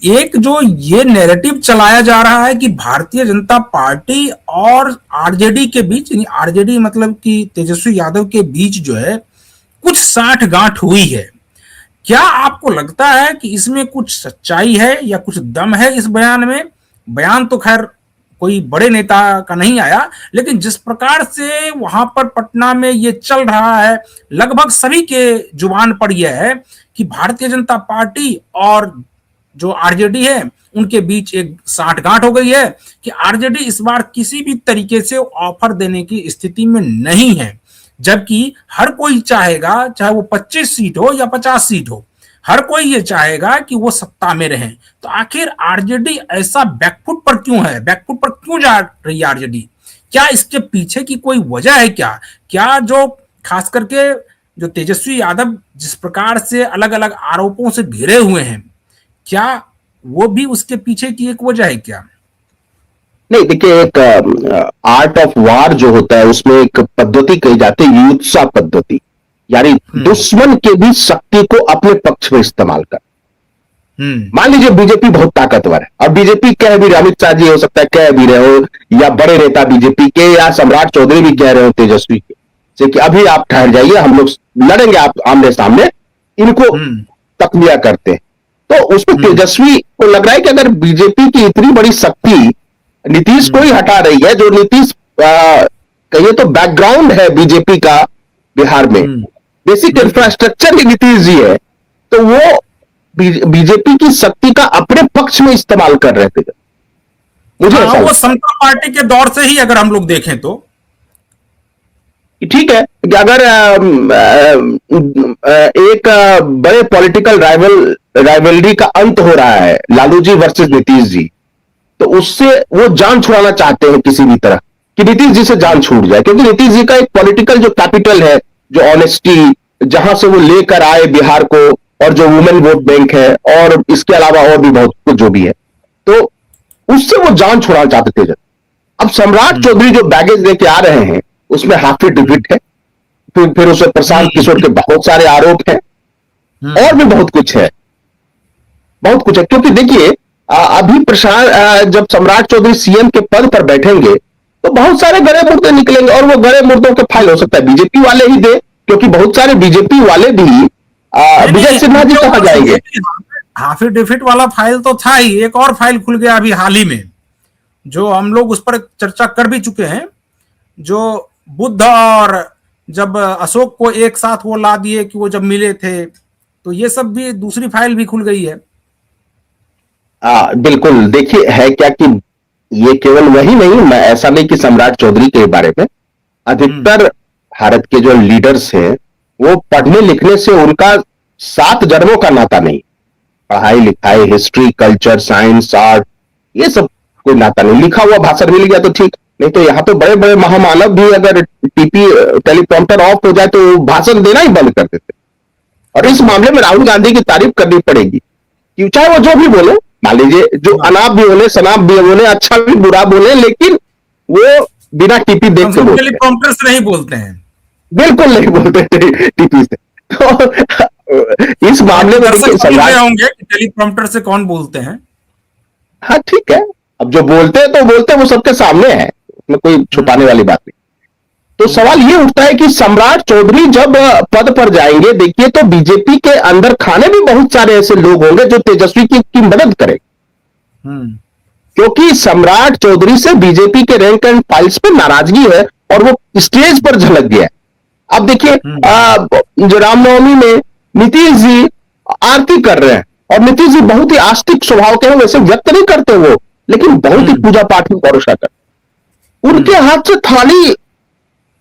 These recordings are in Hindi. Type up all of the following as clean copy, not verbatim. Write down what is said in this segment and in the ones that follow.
एक जो ये नैरेटिव चलाया जा रहा है कि भारतीय जनता पार्टी और आरजेडी के बीच, यानी आरजेडी मतलब कि तेजस्वी यादव के बीच जो है कुछ साठ गांठ हुई है। क्या आपको लगता है कि इसमें कुछ सच्चाई है या कुछ दम है इस बयान में? बयान तो खैर कोई बड़े नेता का नहीं आया, लेकिन जिस प्रकार से वहां पर पटना में ये चल रहा है, लगभग सभी के जुबान पर यह है कि भारतीय जनता पार्टी और जो आरजेडी है उनके बीच एक साठगांठ हो गई है कि आरजेडी इस बार किसी भी तरीके से ऑफर देने की स्थिति में नहीं है, जबकि हर कोई चाहेगा, चाहे वो 25 सीट हो या 50 सीट हो, हर कोई ये चाहेगा कि वो सत्ता में रहे। तो आखिर आरजेडी ऐसा बैकफुट पर क्यों है? बैकफुट पर क्यों जा रही है आरजेडी? क्या इसके पीछे की कोई वजह है? क्या जो खास करके जो तेजस्वी यादव जिस प्रकार से अलग अलग आरोपों से घिरे हुए हैं, क्या वो भी उसके पीछे की एक वजह है क्या? नहीं, देखिए, एक आर्ट ऑफ वार जो होता है उसमें एक पद्धति कही जाती है, युत्सा पद्धति, यानी दुश्मन के भी शक्ति को अपने पक्ष में इस्तेमाल कर। मान लीजिए बीजेपी बहुत ताकतवर है और बीजेपी कह भी रहे, अमित शाह जी हो सकता है कह भी रहे हो, या बड़े नेता बीजेपी के या सम्राट चौधरी भी कह रहे हो तेजस्वी के से कि अभी आप ठहर जाइए, हम लोग लड़ेंगे आप आमने सामने, इनको तकलिया करते हैं। तो उसमें तेजस्वी को लग रहा है कि अगर बीजेपी की इतनी बड़ी शक्ति नीतीश को ही हटा रही है, जो नीतीश कहिए तो बैकग्राउंड है बीजेपी का बिहार में, बेसिक इंफ्रास्ट्रक्चर ही नीतीश जी है, तो वो बीजेपी की शक्ति का अपने पक्ष में इस्तेमाल कर रहे थे। मुझे ऐसा वो समता पार्टी के दौर से ही अगर हम लोग देखें तो ठीक है कि अगर एक बड़े पॉलिटिकल राइवलरी का अंत हो रहा है, लालू जी वर्सेस नीतीश जी, तो उससे वो जान छुड़ाना चाहते हैं किसी भी तरह कि नीतीश जी से जान छूट जाए, क्योंकि नीतीश जी का एक पॉलिटिकल जो कैपिटल है, जो ऑनेस्टी, जहां से वो लेकर आए बिहार को, और जो वुमेन वोट बैंक है, और इसके अलावा और भी बहुत कुछ जो भी है, तो उससे वो जान छुड़ाना चाहते थे। अब सम्राट चौधरी जो बैगेज लेके आ रहे हैं उसमें हाफी डिफिट है, फिर उसमें प्रशांत किशोर के बहुत सारे आरोप हैं, और भी बहुत कुछ है, बहुत कुछ है। क्योंकि देखिए अभी प्रशांत जब सम्राट चौधरी सीएम के पद पर बैठेंगे तो बहुत सारे गड़े मुर्दे निकलेंगे, और वो गड़े मुर्दों के फाइल हो सकता है बीजेपी वाले ही दे, क्योंकि बहुत सारे बीजेपी वाले भी विजय सिन्हा जी कहा जाएंगे। हाफी डिफिट वाला फाइल तो था ही, एक और फाइल खुल गया अभी हाल ही में, जो हम लोग उस पर चर्चा कर भी चुके हैं, जो बुद्ध और जब अशोक को एक साथ वो ला दिए कि वो जब मिले थे, तो ये सब भी दूसरी फाइल भी खुल गई है। बिल्कुल। देखिए है क्या कि ये केवल वही नहीं, मैं ऐसा नहीं कि सम्राट चौधरी के बारे में, अधिकतर भारत के जो लीडर्स हैं वो पढ़ने लिखने से उनका 7 जन्मों का नाता नहीं, पढ़ाई लिखाई, हिस्ट्री, कल्चर, साइंस, आर्ट, ये सब कोई नाता नहीं। लिखा हुआ भाषण मिल गया तो ठीक, नहीं तो यहाँ तो बड़े बड़े महामानव भी अगर टीपी टेलीप्रॉम्प्टर ऑफ हो जाए तो भाषण देना ही बंद कर देते। और इस मामले में राहुल गांधी की तारीफ करनी पड़ेगी कि चाहे वो जो भी बोले, मान लीजिए जो अनाप भी बोले, शनाप भी बोले, अच्छा भी बुरा बोले, लेकिन वो बिना टीपी देख के बोलते हैं। टेलीप्रॉम्प्टर से नहीं बोलते हैं, बिल्कुल नहीं बोलते टीपी से। तो इस मामले में देखिए होंगे टेलीप्रॉम्प्टर से कौन बोलते हैं। हाँ ठीक है, अब जो बोलते हैं तो बोलते हैं, वो सबके सामने है, उसमें कोई छुपाने वाली बात नहीं। तो सवाल ये उठता है कि सम्राट चौधरी जब पद पर जाएंगे, देखिए तो बीजेपी के अंदर खाने भी बहुत सारे ऐसे लोग होंगे जो तेजस्वी की मदद करें, क्योंकि सम्राट चौधरी से बीजेपी के रैंक एंड फाइल्स पे नाराजगी है, और वो स्टेज पर झलक गया है। अब देखिए जो रामनवमी में नीतीश जी आरती कर रहे हैं, और नीतीश जी बहुत ही आस्तिक स्वभाव के हैं, वैसे व्यक्त नहीं करते वो, लेकिन बहुत ही पूजा पाठ में भरोसा करते। उनके हाथ से थाली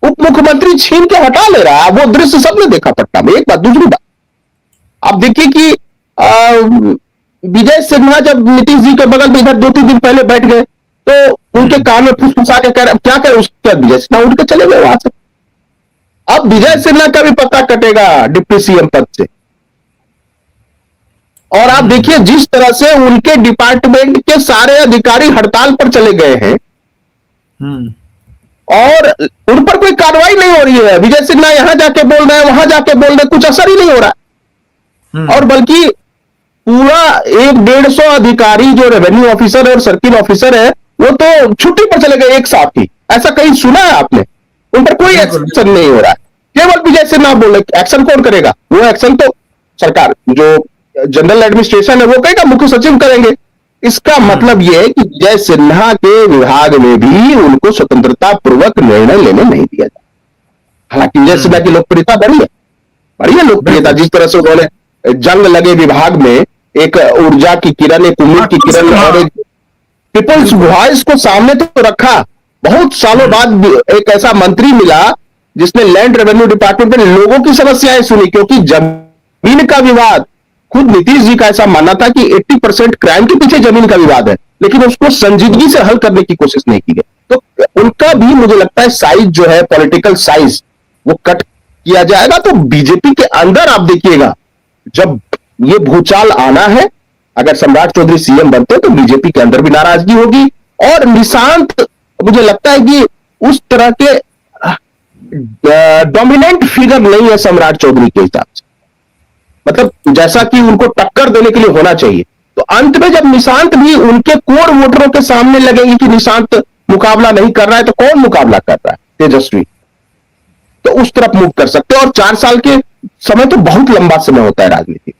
उप मुख्यमंत्री छीन के हटा ले रहा है, वो दृश्य सबने देखा पटना में। एक बात, दूसरी बात, आप देखिए कि विजय सिन्हा जब नीतीश जी के बगल में इधर 2-3 दिन पहले बैठ गए तो उनके कान में फुसफुसा के कह रहे क्या करें, उसके बाद विजय सिन्हा उठ के चले गए वहां से। अब विजय सिन्हा का भी पता कटेगा डिप्टी सीएम पद से। और आप देखिए जिस तरह से उनके डिपार्टमेंट के सारे अधिकारी हड़ताल पर चले गए हैं, और उन पर कोई कार्रवाई नहीं हो रही है। विजय सिन्हा यहां जाके बोल रहे हैं, वहां जाके बोल रहे हैं, कुछ असर ही नहीं हो रहा है। और बल्कि पूरा 150 अधिकारी जो रेवेन्यू ऑफिसर और सर्किल ऑफिसर है वो तो छुट्टी पर चले गए एक साथ ही। ऐसा कहीं सुना है आपने? उन पर कोई बिल्कुल एक्शन नहीं हो रहा है। केवल विजय सिन्हा बोले, एक्शन कौन करेगा? वो एक्शन तो सरकार जो जनरल एडमिनिस्ट्रेशन है वो कहेगा, मुख्य सचिव करेंगे। इसका मतलब यह है कि विजय सिन्हा के विभाग में भी उनको स्वतंत्रता पूर्वक निर्णय लेने नहीं दिया जाता। हालांकि विजय सिन्हा की लोकप्रियता बढ़ी है लोकप्रियता। जिस तरह से उन्होंने जंग लगे विभाग में एक ऊर्जा की किरण, एक उम्मीद की किरण और एक पीपल्स वॉइस को सामने तो रखा। बहुत सालों बाद एक ऐसा मंत्री मिला जिसने लैंड रेवेन्यू डिपार्टमेंट में लोगों की समस्याएं सुनी, क्योंकि जमीन का विवाद, खुद नीतीश जी का ऐसा मानना था कि 80% क्राइम के पीछे जमीन का विवाद है, लेकिन उसको संजीदगी से हल करने की कोशिश नहीं की गई। तो उनका भी मुझे लगता है साइज जो है, पॉलिटिकल साइज, वो कट किया जाएगा। तो बीजेपी के अंदर आप देखिएगा, जब ये भूचाल आना है, अगर सम्राट चौधरी सीएम बनते तो बीजेपी के अंदर भी नाराजगी होगी। और निशांत मुझे लगता है कि उस तरह के डोमिनेंट फिगर नहीं है सम्राट चौधरी के हिसाब से, मतलब जैसा कि उनको टक्कर देने के लिए होना चाहिए। तो अंत में जब निशांत भी उनके कोर वोटरों के सामने लगेंगे कि निशांत मुकाबला नहीं कर रहा है, तो कौन मुकाबला कर रहा है? तेजस्वी। तो उस तरफ मूव कर सकते हैं। और 4 साल के समय तो बहुत लंबा समय होता है राजनीति।